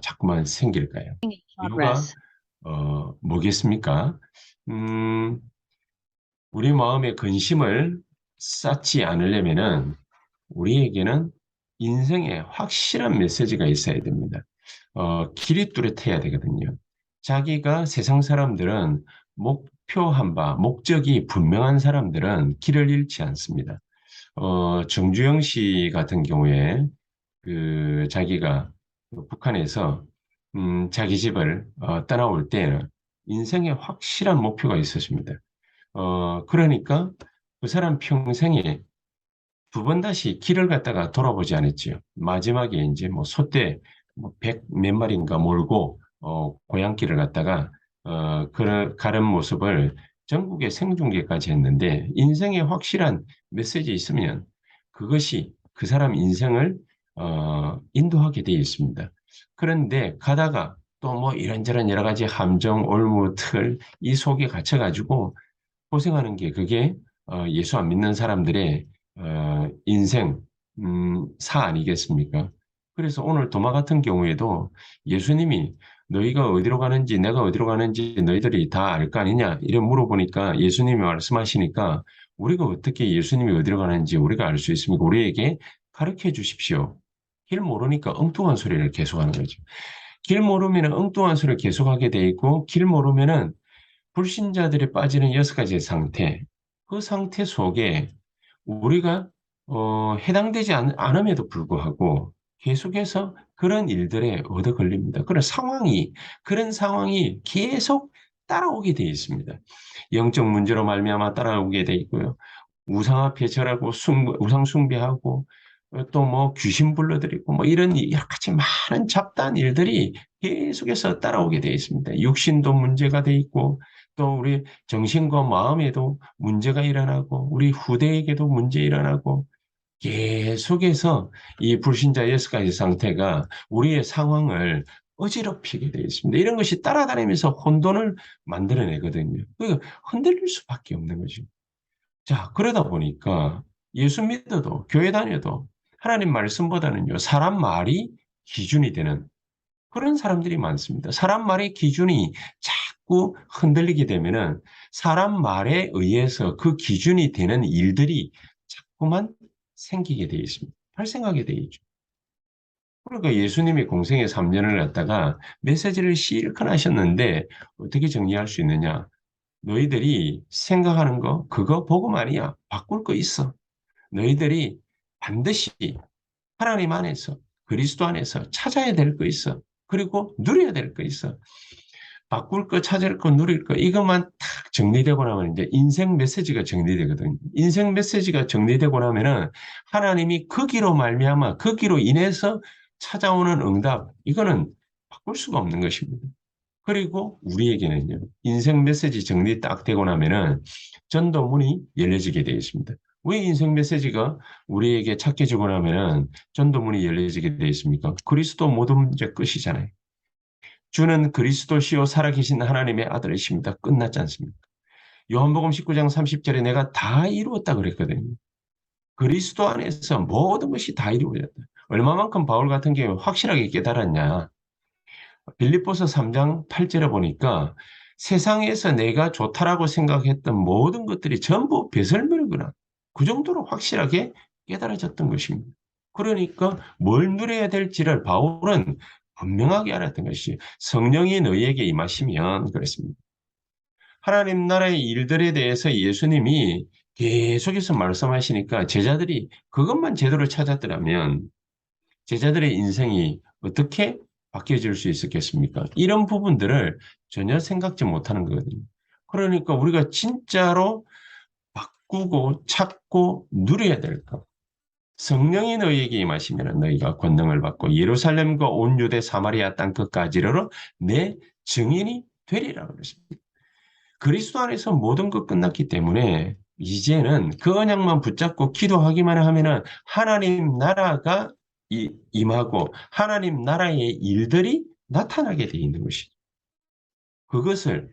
자꾸만 생길까요? In 이유가 progress. 뭐겠습니까? 음, 우리 마음에 근심을 쌓지 않으려면은 우리에게는 인생에 확실한 메시지가 있어야 됩니다. 길이 뚜렷해야 되거든요. 자기가 세상 사람들은 목표한 바, 목적이 분명한 사람들은 길을 잃지 않습니다. 정주영 씨 같은 경우에 자기가 북한에서 자기 집을 떠나올 때에는 인생에 확실한 목표가 있었습니다. 그러니까 그 사람 평생에 두 번 다시 길을 갖다가 돌아보지 않았지요. 마지막에 이제 뭐 소떼 백 몇 마리인가 몰고 고향길을 갖다가 그런 가는 모습을 전국에 생중계까지 했는데 인생에 확실한 메시지 있으면 그것이 그 사람 인생을 인도하게 되어 있습니다. 그런데 가다가 또 뭐 이런저런 여러 가지 함정, 올무, 틀, 이 속에 갇혀가지고 고생하는 게 그게 예수 안 믿는 사람들의 인생, 사 아니겠습니까? 그래서 오늘 도마 같은 경우에도 예수님이 너희가 어디로 가는지 내가 어디로 가는지 너희들이 다 알 거 아니냐? 이래 물어보니까 예수님이 말씀하시니까 우리가 어떻게 예수님이 어디로 가는지 우리가 알 수 있습니까? 우리에게 가르쳐 주십시오. 길 모르니까 엉뚱한 소리를 계속하는 거죠. 길 모르면 엉뚱한 소리를 계속하게 돼 있고 길 모르면은 불신자들이 빠지는 여섯 가지의 상태, 그 상태 속에 우리가 해당되지 않음에도 불구하고 계속해서 그런 일들에 얻어 걸립니다. 그런 상황이 계속 따라오게 되어 있습니다. 영적 문제로 말미암아 따라오게 되어 있고요. 우상 앞에 절하고 우상 숭배하고 또 뭐 귀신 불러들이고 뭐 이런 여러 가지 많은 잡다한 일들이 계속해서 따라오게 되어 있습니다. 육신도 문제가 돼 있고 또 우리 정신과 마음에도 문제가 일어나고 우리 후대에게도 문제 일어나고 계속해서 이 불신자 여섯 가지 상태가 우리의 상황을 어지럽히게 되어 있습니다. 이런 것이 따라다니면서 혼돈을 만들어내거든요. 그러니까 흔들릴 수밖에 없는 거죠. 자, 그러다 보니까 예수 믿어도 교회 다녀도 하나님 말씀보다는요, 사람 말이 기준이 되는 그런 사람들이 많습니다. 사람 말의 기준이 자꾸 흔들리게 되면은 사람 말에 의해서 그 기준이 되는 일들이 자꾸만 생기게 되어 있습니다. 발생하게 되어 있죠. 그러니까 예수님이 공생의 3년을 갖다가 메시지를 실컷 하셨는데 어떻게 정리할 수 있느냐? 너희들이 생각하는 거, 그거 복음 아니야. 바꿀 거 있어. 너희들이 반드시 하나님 안에서, 그리스도 안에서 찾아야 될 거 있어. 그리고 누려야 될 거 있어. 바꿀 거, 찾을 거, 누릴 거, 이것만 탁 정리되고 나면 이제 인생 메시지가 정리되거든요. 인생 메시지가 정리되고 나면은 하나님이 그 기로 말미암아, 그 기로 인해서 찾아오는 응답, 이거는 바꿀 수가 없는 것입니다. 그리고 우리에게는요, 인생 메시지 정리 딱 되고 나면은 전도문이 열려지게 되어 있습니다. 왜 인생 메시지가 우리에게 착해지고 나면은 전도문이 열려지게 되어 있습니까? 그리스도 모든 문제 끝이잖아요. 주는 그리스도시요 살아계신 하나님의 아들이십니다. 끝났지 않습니까? 요한복음 19장 30절에 내가 다 이루었다 그랬거든요. 그리스도 안에서 모든 것이 다 이루어졌다. 얼마만큼 바울 같은 경우에 확실하게 깨달았냐. 빌립보서 3장 8절에 보니까 세상에서 내가 좋다라고 생각했던 모든 것들이 전부 배설물이구나. 그 정도로 확실하게 깨달아졌던 것입니다. 그러니까 뭘 누려야 될지를 바울은 분명하게 알았던 것이 성령이 너희에게 임하시면 그랬습니다. 하나님 나라의 일들에 대해서 예수님이 계속해서 말씀하시니까 제자들이 그것만 제대로 찾았더라면 제자들의 인생이 어떻게 바뀌어질 수 있었겠습니까? 이런 부분들을 전혀 생각지 못하는 거거든요. 그러니까 우리가 진짜로 바꾸고 찾고 누려야 될 것. 성령이 너희에게 임하시면 너희가 권능을 받고 예루살렘과 온 유대 사마리아 땅 끝까지 이르러 내 증인이 되리라 그랬습니다. 그리스도 안에서 모든 것 끝났기 때문에 이제는 그 언약만 붙잡고 기도하기만 하면은 하나님 나라가 임하고 하나님 나라의 일들이 나타나게 돼 있는 것이죠. 그것을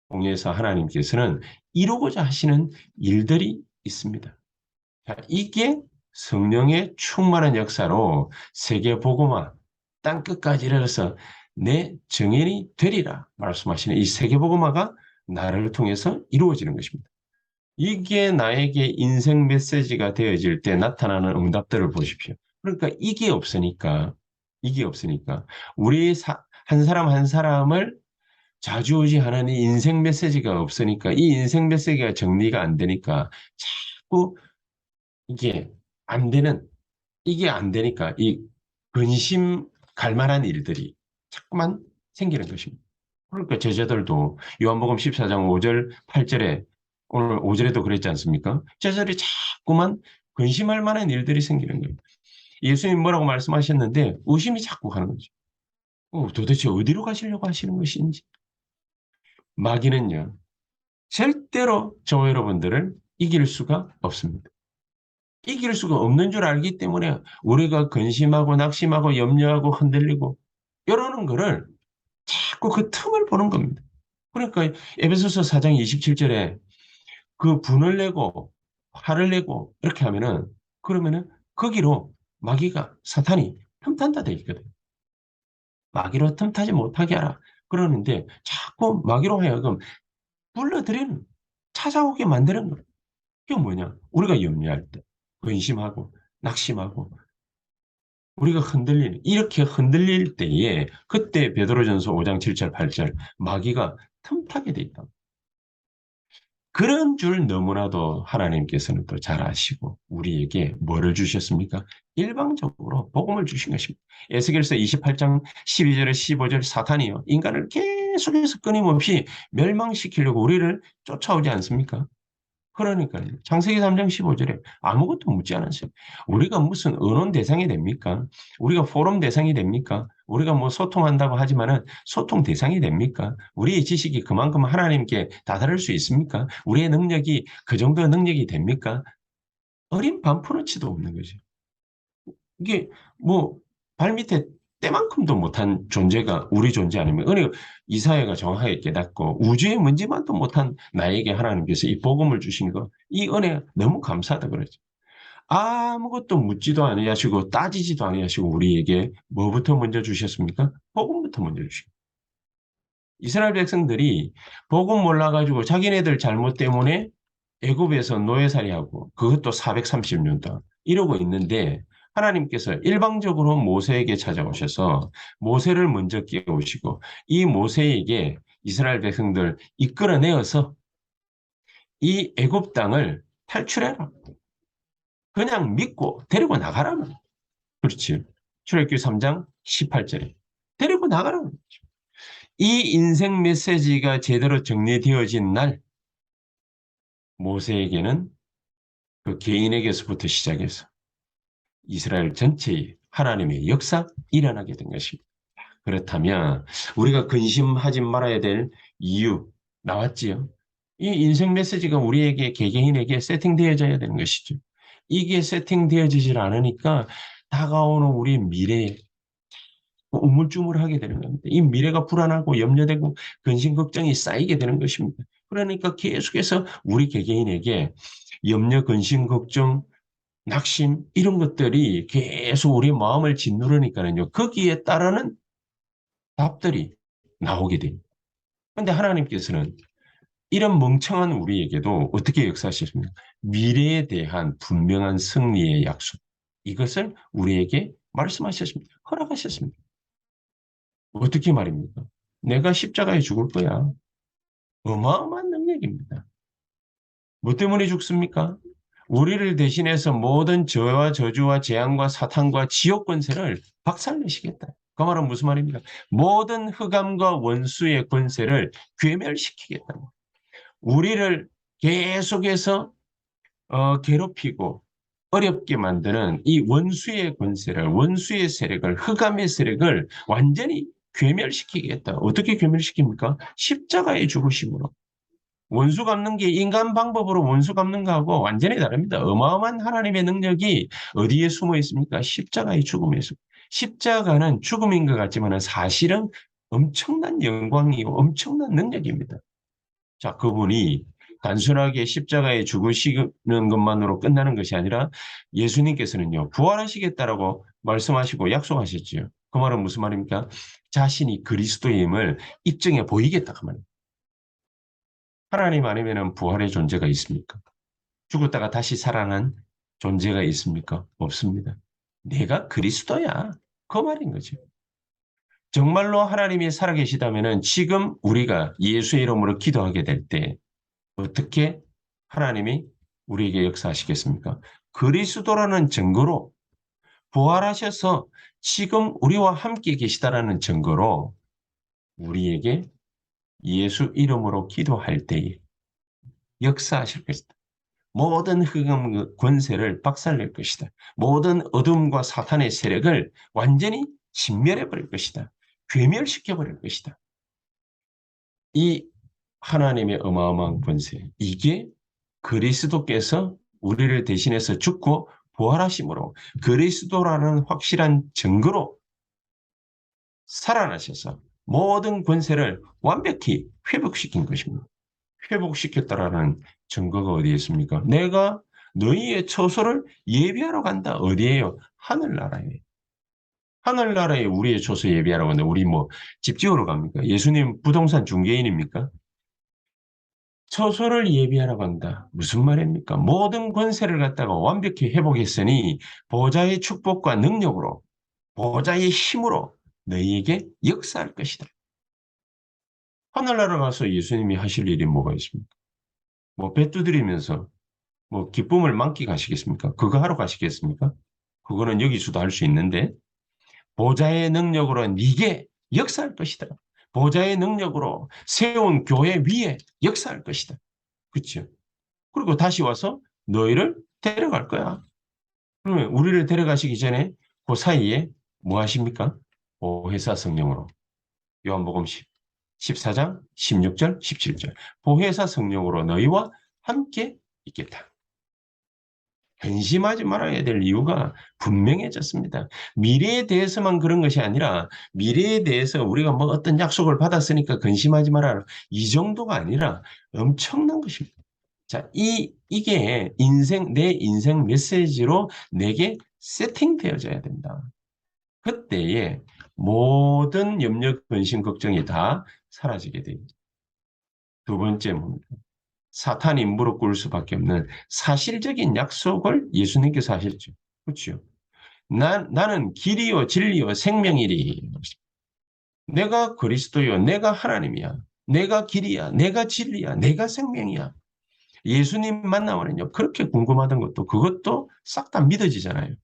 통해서 하나님께서는 이루고자 하시는 일들이 있습니다. 자, 이게 성령의 충만한 역사로 세계 복음화, 땅 끝까지 이르러서 내 증인이 되리라 말씀하시는 이 세계복음화가 나를 통해서 이루어지는 것입니다. 이게 나에게 인생 메시지가 되어질 때 나타나는 응답들을 보십시오. 그러니까 이게 없으니까 한 사람 한 사람을 좌지우지하는 이 인생 메시지가 없으니까 이 인생 메시지가 정리가 안 되니까 자꾸 이게 안 되는 이게 안 되니까 이 근심 갈 만한 일들이 자꾸만 생기는 것입니다. 그러니까 제자들도 요한복음 14장 5절 8절에 오늘 5절에도 그랬지 않습니까? 제자들이 자꾸만 근심할 만한 일들이 생기는 거예요. 예수님 뭐라고 말씀하셨는데 의심이 자꾸 가는 거죠. 도대체 어디로 가시려고 하시는 것인지. 마귀는요. 절대로 저와 여러분들을 이길 수가 없습니다. 이길 수가 없는 줄 알기 때문에 우리가 근심하고 낙심하고 염려하고 흔들리고 이러는 거를 자꾸 그 틈을 보는 겁니다. 그러니까 에베소서 4장 27절에 그 분을 내고 화를 내고 이렇게 하면은 그러면은 거기로 마귀가 사탄이 틈탄다 돼 있거든. 마귀로 틈타지 못하게 하라. 그러는데 자꾸 마귀로 하여금 불러들이는 찾아오게 만드는 거예요. 그게 뭐냐? 우리가 염려할 때, 근심하고 낙심하고 우리가 이렇게 흔들릴 때에 그때 베드로전서 5장 7절 8절 마귀가 틈타게 돼 있다. 그런 줄 너무나도 하나님께서는 또 잘 아시고 우리에게 뭐를 주셨습니까? 일방적으로 복음을 주신 것입니다. 에스겔서 28장 12절에 15절 사탄이요. 인간을 계속해서 끊임없이 멸망시키려고 우리를 쫓아오지 않습니까? 그러니까요. 창세기 3장 15절에 아무것도 묻지 않았어요. 우리가 무슨 의논 대상이 됩니까? 우리가 포럼 대상이 됩니까? 우리가 뭐 소통한다고 하지만은 소통 대상이 됩니까? 우리의 지식이 그만큼 하나님께 다다를 수 있습니까? 우리의 능력이 그 정도의 능력이 됩니까? 어린 반푼어치도 없는 거죠. 이게 뭐 발밑에 때만큼도 못한 존재가 우리 존재 아닙니까? 그러니까 이사야가 정확하게 깨닫고 우주의 먼지만도 못한 나에게 하나님께서 이 복음을 주신 거, 이 은혜 너무 감사하다 그러죠. 아무것도 묻지도 아니하시고 따지지도 아니하시고 우리에게 뭐부터 먼저 주셨습니까? 복음부터 먼저 주시고. 이스라엘 백성들이 복음 몰라가지고 자기네들 잘못 때문에 애굽에서 노예살이하고 그것도 430년 동안 이러고 있는데 하나님께서 일방적으로 모세에게 찾아오셔서 모세를 먼저 깨우시고 이 모세에게 이스라엘 백성들 이끌어내어서 이 애굽 땅을 탈출해라. 그냥 믿고 데리고 나가라는 거죠. 그렇지. 출애굽기 3장 18절에 데리고 나가라는 거죠. 이 인생 메시지가 제대로 정리되어진 날 모세에게는 그 개인에게서부터 시작해서 이스라엘 전체의 하나님의 역사 일어나게 된 것입니다. 그렇다면 우리가 근심하지 말아야 될 이유 나왔지요? 이 인생 메시지가 우리에게 개개인에게 세팅되어져야 되는 것이죠. 이게 세팅되어지질 않으니까 다가오는 우리 미래에 우물쭈물하게 되는 겁니다. 이 미래가 불안하고 염려되고 근심 걱정이 쌓이게 되는 것입니다. 그러니까 계속해서 우리 개개인에게 염려, 근심, 걱정, 낙심 이런 것들이 계속 우리 마음을 짓누르니까는요. 거기에 따르는 답들이 나오게 됩니다. 그런데 하나님께서는 이런 멍청한 우리에게도 어떻게 역사하셨습니까? 미래에 대한 분명한 승리의 약속. 이것을 우리에게 말씀하셨습니다. 허락하셨습니다. 어떻게 말입니까? 내가 십자가에 죽을 거야. 어마어마한 능력입니다. 뭐 때문에 죽습니까? 우리를 대신해서 모든 저와 저주와 재앙과 사탄과 지옥 권세를 박살내시겠다. 그 말은 무슨 말입니까? 모든 흑암과 원수의 권세를 괴멸시키겠다. 우리를 계속해서 괴롭히고 어렵게 만드는 이 원수의 권세를, 원수의 세력을, 흑암의 세력을 완전히 괴멸시키겠다. 어떻게 괴멸시킵니까? 십자가의 죽으심으로. 원수 갚는 게 인간 방법으로 원수 갚는 거하고 완전히 다릅니다. 어마어마한 하나님의 능력이 어디에 숨어 있습니까? 십자가의 죽음에 있습니다. 십자가는 죽음인 것 같지만 사실은 엄청난 영광이고 엄청난 능력입니다. 자, 그분이 단순하게 십자가에 죽으시는 것만으로 끝나는 것이 아니라 예수님께서는요, 부활하시겠다라고 말씀하시고 약속하셨지요. 그 말은 무슨 말입니까? 자신이 그리스도임을 입증해 보이겠다 그 말이에요. 하나님 아니면 부활의 존재가 있습니까? 죽었다가 다시 살아난 존재가 있습니까? 없습니다. 내가 그리스도야. 그 말인 거죠. 정말로 하나님이 살아계시다면 지금 우리가 예수의 이름으로 기도하게 될 때 어떻게 하나님이 우리에게 역사하시겠습니까? 그리스도라는 증거로 부활하셔서 지금 우리와 함께 계시다라는 증거로 우리에게 예수 이름으로 기도할 때에 역사하실 것이다. 모든 흑암 권세를 박살낼 것이다. 모든 어둠과 사탄의 세력을 완전히 진멸해버릴 것이다. 괴멸시켜버릴 것이다. 이 하나님의 어마어마한 권세, 이게 그리스도께서 우리를 대신해서 죽고 부활하심으로 그리스도라는 확실한 증거로 살아나셔서 모든 권세를 완벽히 회복시킨 것입니다. 회복시켰다라는 증거가 어디에 있습니까? 내가 너희의 처소를 예비하러 간다. 어디에요? 하늘나라에. 하늘나라에 우리의 처소 예비하러 간다. 우리 뭐 집 지으러 갑니까? 예수님 부동산 중개인입니까? 처소를 예비하러 간다. 무슨 말입니까? 모든 권세를 갖다가 완벽히 회복했으니 보좌의 축복과 능력으로 보좌의 힘으로 너희에게 역사할 것이다. 하늘나라 가서 예수님이 하실 일이 뭐가 있습니까? 뭐 배 두드리면서 뭐 기쁨을 만끽하시겠습니까? 그거 하러 가시겠습니까? 그거는 여기서도 할 수 있는데 보좌의 능력으로 네게 역사할 것이다. 보좌의 능력으로 세운 교회 위에 역사할 것이다. 그렇죠? 그리고 다시 와서 너희를 데려갈 거야. 그러면 우리를 데려가시기 전에 그 사이에 뭐 하십니까? 보혜사 성령으로. 요한복음 14장 16절 17절 보혜사 성령으로 너희와 함께 있겠다. 근심하지 말아야 될 이유가 분명해졌습니다. 미래에 대해서만 그런 것이 아니라 미래에 대해서 우리가 뭐 어떤 약속을 받았으니까 근심하지 말아라. 이 정도가 아니라 엄청난 것입니다. 자, 이게 내 인생 메시지로 내게 세팅되어져야 된다. 그때에 모든 염려, 근심, 걱정이 다 사라지게 됩니다. 두 번째 뭡니까? 사탄이 무릎 꿇을 수밖에 없는 사실적인 약속을 예수님께서 하셨죠. 그렇죠? 나는 길이요 진리요 생명이리. 내가 그리스도요 내가 하나님이야. 내가 길이야. 내가 진리야. 내가 생명이야. 예수님 만나면요 그렇게 궁금하던 것도 그것도 싹 다 믿어지잖아요.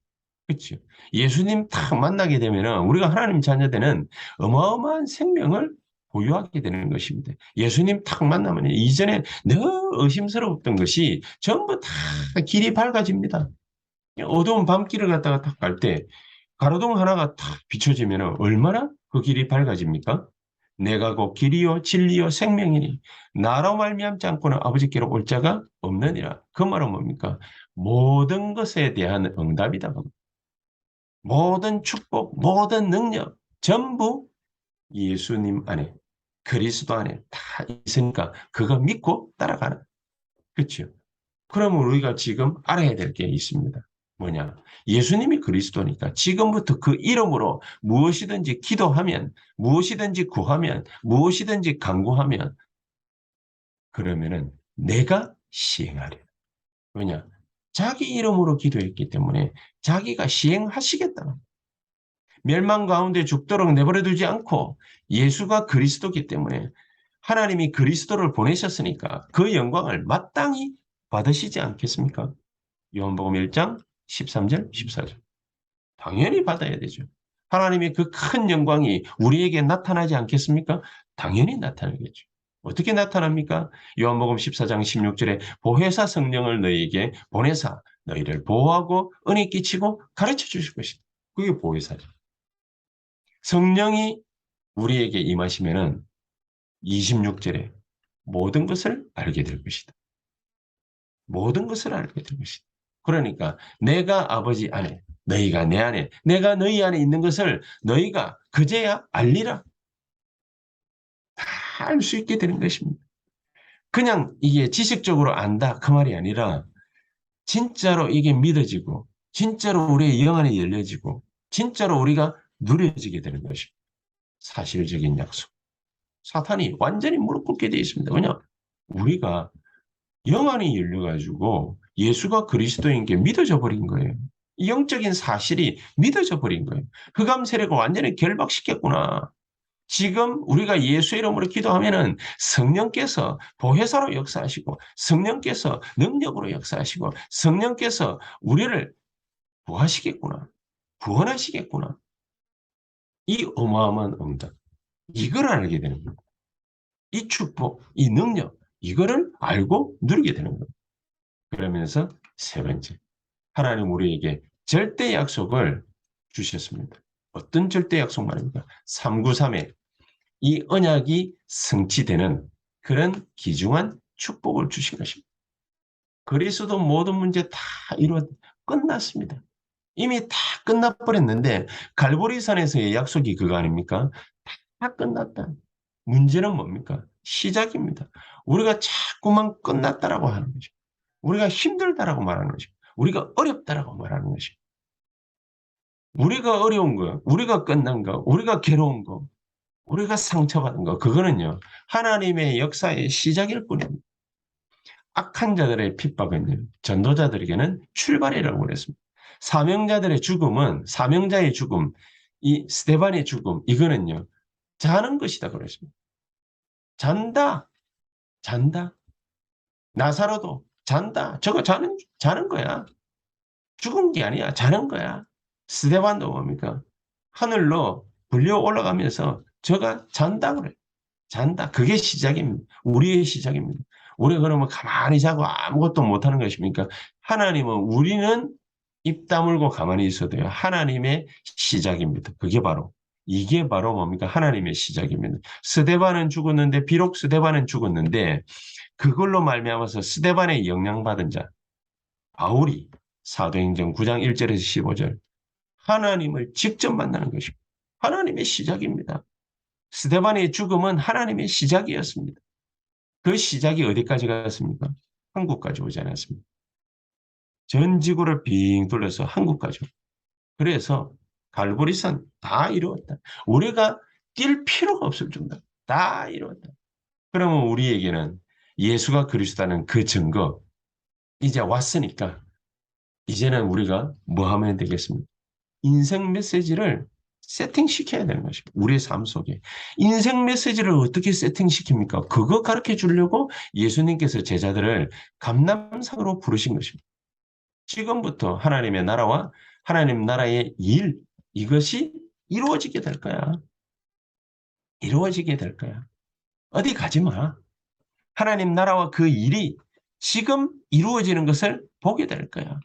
그렇죠? 예수님 딱 만나게 되면은 우리가 하나님 자녀되는 어마어마한 생명을 보유하게 되는 것입니다. 예수님 딱 만나면 이전에 늘 의심스러웠던 것이 전부 다 길이 밝아집니다. 어두운 밤길을 갖다가 딱 갈 때 가로등 하나가 탁 비춰지면 얼마나 그 길이 밝아집니까? 내가 곧 길이요 진리요 생명이니 나로 말미암지 않고는 아버지께로 올 자가 없느니라. 그 말은 뭡니까? 모든 것에 대한 응답이다. 모든 축복, 모든 능력 전부 예수님 안에 그리스도 안에 다 있으니까 그거 믿고 따라가는 그렇죠. 그러면 우리가 지금 알아야 될 게 있습니다. 뭐냐? 예수님이 그리스도니까 지금부터 그 이름으로 무엇이든지 기도하면, 무엇이든지 구하면, 무엇이든지 간구하면, 그러면은 내가 시행하리라. 왜냐? 자기 이름으로 기도했기 때문에 자기가 시행하시겠다. 멸망 가운데 죽도록 내버려 두지 않고 예수가 그리스도기 때문에 하나님이 그리스도를 보내셨으니까 그 영광을 마땅히 받으시지 않겠습니까? 요한복음 1장 13절, 14절. 당연히 받아야 되죠. 하나님의 그 큰 영광이 우리에게 나타나지 않겠습니까? 당연히 나타나겠죠. 어떻게 나타납니까? 요한복음 14장 16절에 보혜사 성령을 너희에게 보내사 너희를 보호하고 은혜 끼치고 가르쳐 주실 것이다. 그게 보혜사죠. 성령이 우리에게 임하시면은 26절에 모든 것을 알게 될 것이다. 모든 것을 알게 될 것이다. 그러니까 내가 아버지 안에, 너희가 내 안에, 내가 너희 안에 있는 것을 너희가 그제야 알리라. 다 알 수 있게 되는 것입니다. 그냥 이게 지식적으로 안다 그 말이 아니라 진짜로 이게 믿어지고 진짜로 우리의 영 안에 열려지고 진짜로 우리가 누려지게 되는 것입니다. 사실적인 약속. 사탄이 완전히 무릎 꿇게 되어 있습니다. 왜냐? 우리가 영안이 열려가지고 예수가 그리스도인 게 믿어져 버린 거예요. 이 영적인 사실이 믿어져 버린 거예요. 흑암 세력을 완전히 결박시켰구나. 지금 우리가 예수 이름으로 기도하면은 성령께서 보혜사로 역사하시고 성령께서 능력으로 역사하시고 성령께서 우리를 구하시겠구나. 구원하시겠구나. 이 어마어마한 응답. 이걸 알게 되는 거예요. 이 축복, 이 능력, 이거를 알고 누리게 되는 거예요. 그러면서 세 번째, 하나님 우리에게 절대 약속을 주셨습니다. 어떤 절대 약속 말입니까? 393에 이 언약이 성취되는 그런 귀중한 축복을 주신 것입니다. 그리스도 모든 문제 다 끝났습니다. 이미 다 끝나버렸는데 갈보리산에서의 약속이 그거 아닙니까? 다 끝났다. 문제는 뭡니까? 시작입니다. 우리가 자꾸만 끝났다라고 하는 거죠. 우리가 힘들다라고 말하는 거죠. 우리가 어렵다라고 말하는 것이. 우리가 어려운 거, 우리가 끝난 거, 우리가 괴로운 거, 우리가 상처받은 거, 그거는요, 하나님의 역사의 시작일 뿐입니다. 악한 자들의 핍박은요, 전도자들에게는 출발이라고 그랬습니다. 사명자들의 죽음은, 사명자의 죽음, 이 스데반의 죽음, 이거는요, 자는 것이다 그랬습니다. 잔다, 잔다. 나사로도 잔다. 저거 자는 거야. 죽은 게 아니야. 자는 거야. 스데반도 뭡니까? 하늘로 불려 올라가면서 저가 잔다 그래. 잔다. 그게 시작입니다. 우리의 시작입니다. 우리가 그러면 가만히 자고 아무것도 못하는 것입니까? 하나님은 우리는 입 다물고 가만히 있어도요. 하나님의 시작입니다. 이게 바로 뭡니까? 하나님의 시작입니다. 스데반은 죽었는데 비록 스데반은 죽었는데 그걸로 말미암아서 스데반의 영향받은 자 바울이 사도행전 9장 1절에서 15절 하나님을 직접 만나는 것입니다. 하나님의 시작입니다. 스데반의 죽음은 하나님의 시작이었습니다. 그 시작이 어디까지 갔습니까? 한국까지 오지 않았습니다. 전 지구를 빙 돌려서 한국까지. 그래서 갈보리산 다 이루었다. 우리가 뛸 필요가 없을 정도. 다 이루었다. 그러면 우리에게는 예수가 그리스도라는 그 증거 이제 왔으니까 이제는 우리가 뭐 하면 되겠습니까? 인생 메시지를 세팅시켜야 되는 것입니다. 우리의 삶 속에. 인생 메시지를 어떻게 세팅시킵니까? 그거 가르쳐 주려고 예수님께서 제자들을 감람상으로 부르신 것입니다. 지금부터 하나님의 나라와 하나님 나라의 일, 이것이 이루어지게 될 거야. 이루어지게 될 거야. 어디 가지 마. 하나님 나라와 그 일이 지금 이루어지는 것을 보게 될 거야.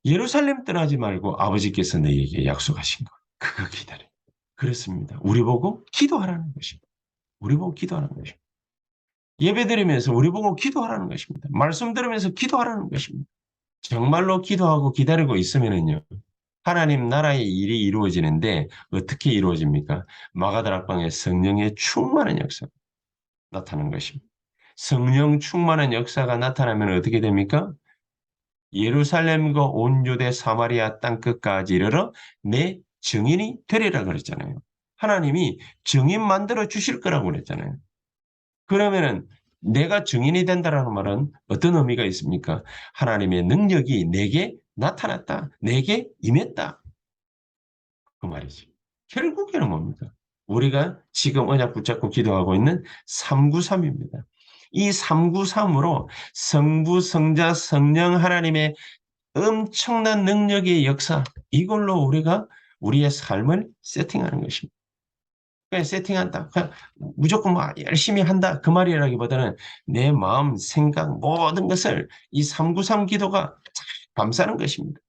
예루살렘 떠나지 말고 아버지께서 너희에게 약속하신 것. 그거 기다려. 그렇습니다. 우리 보고 기도하라는 것입니다. 우리 보고 기도하라는 것입니다. 예배 드리면서 우리 보고 기도하라는 것입니다. 말씀 들으면서 기도하라는 것입니다. 정말로 기도하고 기다리고 있으면은요. 하나님 나라의 일이 이루어지는데 어떻게 이루어집니까? 마가다락방에 성령의 충만한 역사가 나타나는 것입니다. 성령 충만한 역사가 나타나면 어떻게 됩니까? 예루살렘과 온 유대 사마리아 땅끝까지 이르러 내 증인이 되리라 그랬잖아요. 하나님이 증인 만들어 주실 거라고 그랬잖아요. 그러면은 내가 증인이 된다라는 말은 어떤 의미가 있습니까? 하나님의 능력이 내게 나타났다. 내게 임했다. 그 말이지. 결국에는 뭡니까? 우리가 지금 언약 붙잡고 기도하고 있는 393입니다. 이 393으로 성부, 성자, 성령 하나님의 엄청난 능력의 역사, 이걸로 우리가 우리의 삶을 세팅하는 것입니다. 그냥 세팅한다. 그냥 무조건 막 열심히 한다. 그 말이라기보다는 내 마음, 생각, 모든 것을 이 393 기도가 감싸는 것입니다.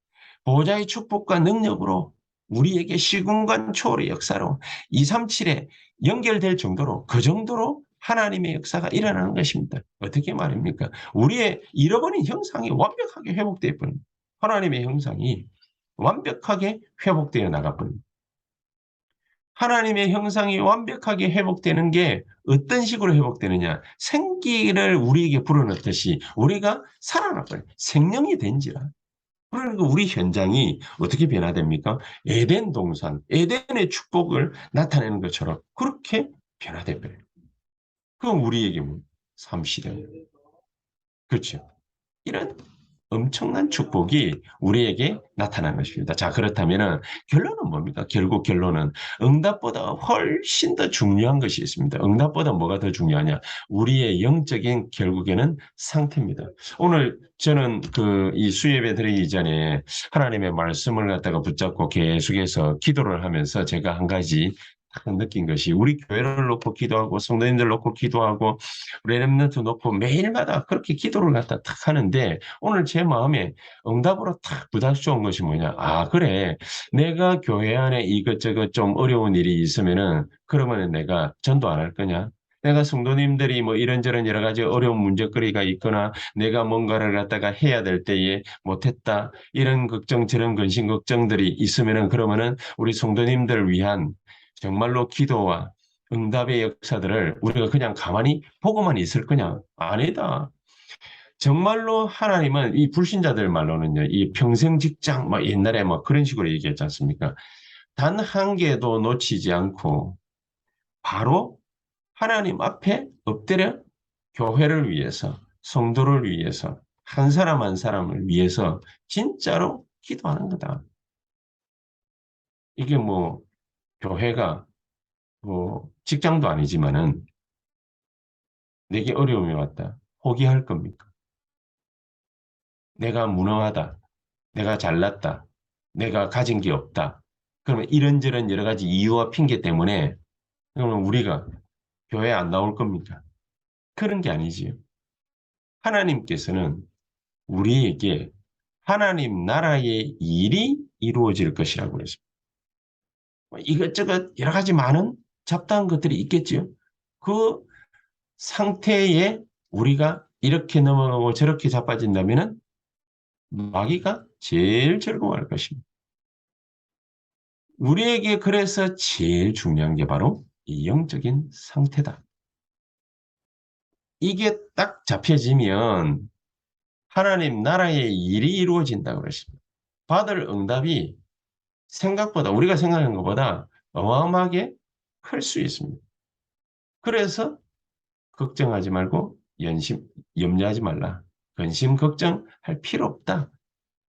보호자의 축복과 능력으로 우리에게 시공간 초월의 역사로 237에 연결될 정도로 그 정도로 하나님의 역사가 일어나는 것입니다. 어떻게 말입니까? 우리의 잃어버린 형상이 완벽하게 회복되어 버립니다. 하나님의 형상이 완벽하게 회복되어 나가버립니다. 하나님의 형상이 완벽하게 회복되는 게 어떤 식으로 회복되느냐? 생기를 우리에게 불어넣듯이 우리가 살아나버려요. 생명이 된지라. 그러니까 우리 현장이 어떻게 변화됩니까? 에덴 동산, 에덴의 축복을 나타내는 것처럼 그렇게 변화돼 버려요. 그럼 우리에게 뭐 삶시대. 그렇죠. 이런 엄청난 축복이 우리에게 나타난 것입니다. 자, 그렇다면은 결론은 뭡니까? 결국 결론은 응답보다 훨씬 더 중요한 것이 있습니다. 응답보다 뭐가 더 중요하냐? 우리의 영적인 결국에는 상태입니다. 오늘 저는 이 수예배 드리기 전에 하나님의 말씀을 갖다가 붙잡고 계속해서 기도를 하면서 제가 한 가지 딱 느낀 것이 우리 교회를 놓고 기도하고 성도님들 놓고 기도하고 렘넌트 놓고 매일마다 그렇게 기도를 갖다 탁 하는데 오늘 제 마음에 응답으로 탁 부닥쳐온 것이 뭐냐. 아, 그래. 내가 교회 안에 이것저것 좀 어려운 일이 있으면은 그러면은 내가 전도 안 할 거냐? 내가 성도님들이 뭐 이런저런 여러 가지 어려운 문제거리가 있거나 내가 뭔가를 갖다가 해야 될 때에 못했다. 이런 걱정, 저런 근심 걱정들이 있으면은 그러면은 우리 성도님들을 위한 정말로 기도와 응답의 역사들을 우리가 그냥 가만히 보고만 있을 거냐? 아니다. 정말로 하나님은 이 불신자들 말로는요, 이 평생 직장, 막 옛날에 막 그런 식으로 얘기했지 않습니까? 단 한 개도 놓치지 않고 바로 하나님 앞에 엎드려 교회를 위해서, 성도를 위해서, 한 사람 한 사람을 위해서 진짜로 기도하는 거다. 이게 뭐 교회가 뭐 직장도 아니지만은 내게 어려움이 왔다. 포기할 겁니까? 내가 무능하다. 내가 잘났다. 내가 가진 게 없다. 그러면 이런저런 여러 가지 이유와 핑계 때문에 그러면 우리가 교회 안 나올 겁니까? 그런 게 아니지요. 하나님께서는 우리에게 하나님 나라의 일이 이루어질 것이라고 그랬습니다. 뭐 이것저것 여러 가지 많은 잡다한 것들이 있겠지요. 그 상태에 우리가 이렇게 넘어가고 저렇게 자빠진다면은 마귀가 제일 즐거워할 것입니다. 우리에게 그래서 제일 중요한 게 바로 이 영적인 상태다. 이게 딱 잡혀지면 하나님 나라의 일이 이루어진다고 그러십니다. 받을 응답이 생각보다 우리가 생각하는 것보다 어마어마하게 클 수 있습니다. 그래서 걱정하지 말고 염려하지 말라. 근심 걱정할 필요 없다.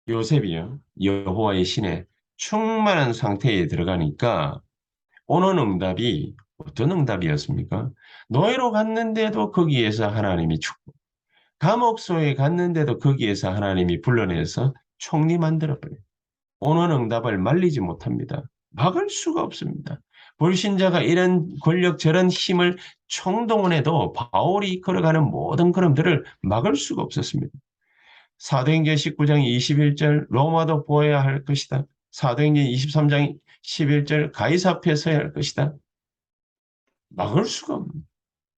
요셉이요. 여호와의 신에 충만한 상태에 들어가니까 오는 응답이 어떤 응답이었습니까? 노예로 갔는데도 거기에서 하나님이 축복. 감옥소에 갔는데도 거기에서 하나님이 불러내서 총리 만들어버려요. 오는 응답을 말리지 못합니다. 막을 수가 없습니다. 불신자가 이런 권력 저런 힘을 총동원해도 바울이 걸어가는 모든 걸음들을 막을 수가 없었습니다. 사도행전 19장 21절 로마도 보아야 할 것이다. 사도행전 23장 11절 가이사 앞에 서야 할 것이다. 막을 수가 없는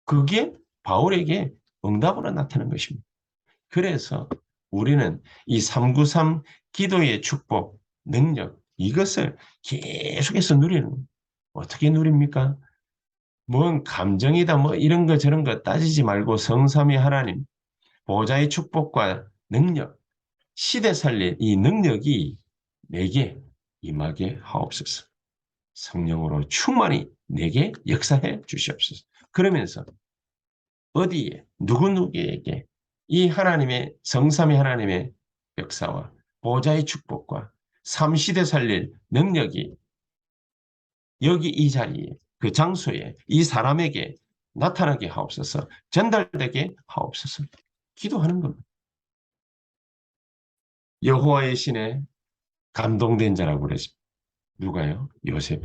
그게 바울에게 응답으로 나타난 것입니다. 그래서 우리는 이 393 기도의 축복, 능력 이것을 계속해서 누리는 거예요. 어떻게 누립니까? 뭔 감정이다 뭐 이런 거 저런 거 따지지 말고 성삼위 하나님 보좌의 축복과 능력 시대 살릴 이 능력이 내게 임하게 하옵소서. 성령으로 충만히 내게 역사해 주시옵소서. 그러면서 어디에 누구누구에게 이 하나님의 성삼위 하나님의 역사와 보좌의 축복과 삼시대 살릴 능력이 여기 이 자리에 그 장소에 이 사람에게 나타나게 하옵소서. 전달되게 하옵소서. 기도하는 겁니다. 여호와의 신에 감동된 자라고 그랬습니다. 누가요? 요셉.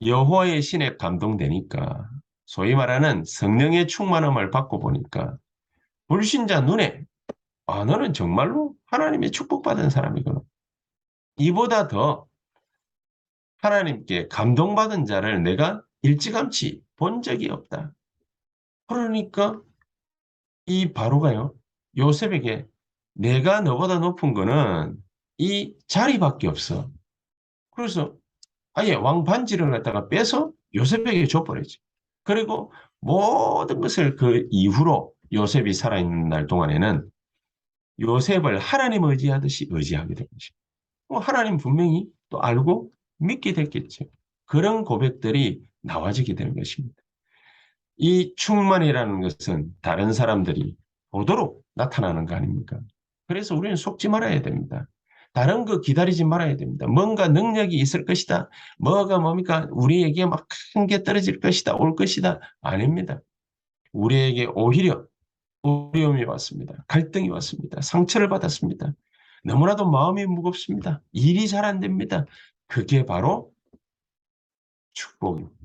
여호와의 신에 감동되니까 소위 말하는 성령의 충만함을 받고 보니까 불신자 눈에 아, 너는 정말로 하나님의 축복받은 사람이구나. 이보다 더 하나님께 감동받은 자를 내가 일찌감치 본 적이 없다. 그러니까 이 바로가요. 요셉에게 내가 너보다 높은 거는 이 자리밖에 없어. 그래서 아예 왕 반지를 갖다가 빼서 요셉에게 줘버리지. 그리고 모든 것을 그 이후로 요셉이 살아있는 날 동안에는 요셉을 하나님 의지하듯이 의지하게 된 것입니다. 하나님 분명히 또 알고 믿게 됐겠죠. 그런 고백들이 나와지게 되는 것입니다. 이 충만이라는 것은 다른 사람들이 보도록 나타나는 거 아닙니까? 그래서 우리는 속지 말아야 됩니다. 다른 거 기다리지 말아야 됩니다. 뭔가 능력이 있을 것이다. 뭐가 뭡니까? 우리에게 막 큰 게 떨어질 것이다. 올 것이다. 아닙니다. 우리에게 오히려 어려움이 왔습니다. 갈등이 왔습니다. 상처를 받았습니다. 너무나도 마음이 무겁습니다. 일이 잘 안 됩니다. 그게 바로 축복입니다.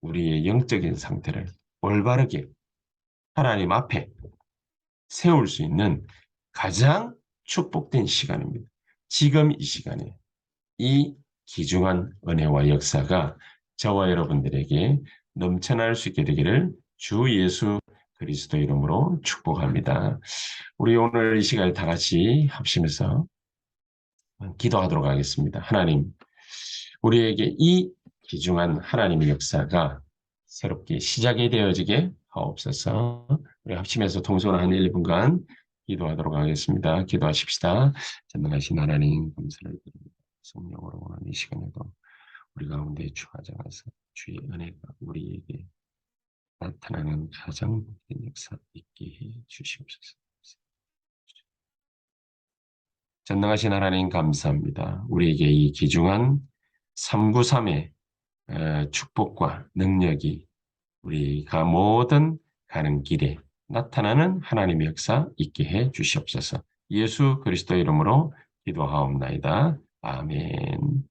우리의 영적인 상태를 올바르게 하나님 앞에 세울 수 있는 가장 축복된 시간입니다. 지금 이 시간에 이 귀중한 은혜와 역사가 저와 여러분들에게 넘쳐날 수 있게 되기를 주 예수 그리스도 이름으로 축복합니다. 우리 오늘 이 시간에 다 같이 합심해서 기도하도록 하겠습니다. 하나님, 우리에게 이 귀중한 하나님의 역사가 새롭게 시작이 되어지게 하옵소서. 우리 합심해서 통솔 한 1, 2분간 기도하도록 하겠습니다. 기도하십시다. 전능하신 하나님 감사를 드립니다. 성령으로 오늘 이 시간에도 우리 가운데 주하장하사 주의 은혜가 우리에게 나타나는 가장 복된 역사 있게 해 주시옵소서. 전능하신 하나님 감사합니다. 우리에게 이 귀중한 393의 축복과 능력이 우리가 모든 가는 길에 나타나는 하나님의 역사 있게 해 주시옵소서. 예수 그리스도 이름으로 기도하옵나이다. 아멘.